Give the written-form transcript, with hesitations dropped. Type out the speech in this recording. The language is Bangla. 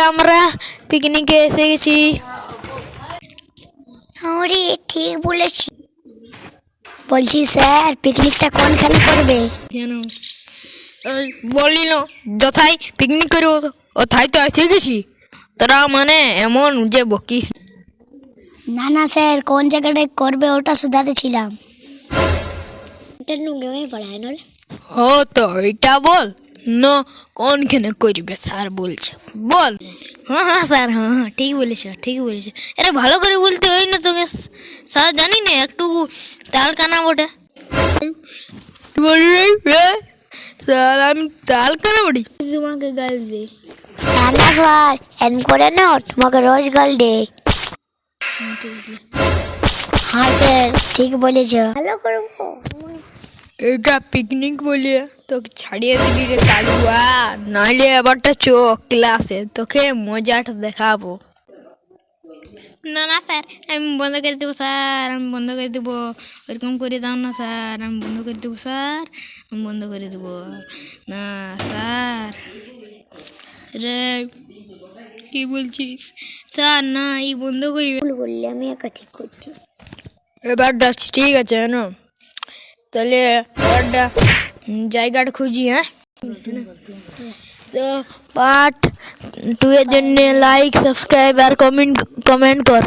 আমরা পিকনিকে এসে গেছি। আরে ঠিক বলেছি। বলছি স্যার পিকনিকটা কোনখানে করবে? কেন বলিল যথাই পিকনিক করবো ওথাই তো এসে গেছি। তোরা মানে এমন যে বকিস না না স্যার, কোন জায়গাটায় করবে ওটা শুধাতে ছিলাম। এটা নুঙ্গেমে পড়ায় না রে। হো তো এটা বল না কোনখানে করবে স্যার বলছে বল। হ্যাঁ হ্যাঁ স্যার, হ্যাঁ হ্যাঁ ঠিক বলেছ ঠিক বলেছ। আরে ভালো করে বলতে হয় না তোকে স্যার, জানি না একটু তাল কানা বটে। স্যার আমি তাল কানা বটি তোমাকে গাল দিই। না না স্যার, এন করে না তোমাকে রোজ গাল দে। হ্যাঁ স্যার ঠিক বলেছ। ভালো করবো। এটা পিকনিক বলে তোকে ছাড়িয়ে দিলি রে কালুয়া, নাইলে এবারটা চোখ ক্লাসে তোকে মজাটা দেখাবো। না না স্যার আমি বন্ধ করে দেবো স্যার, আমি বন্ধ করে দেবো। ওরকম করে দাও না স্যার, আমি বন্ধ করে দেবো স্যার, আমি বন্ধ করে দেবো না স্যার। রে কি বলছিস স্যার? না এই বন্ধ করি। ভুল করলে আমি একা ঠিক করছি। এবারটা ঠিক আছে না, তাহলে এবারটা জায়গাটা খুঁজি। হ্যাঁ তো পার্ট 2 এর জন্য লাইক সাবস্ক্রাইব আর কমেন্ট কর।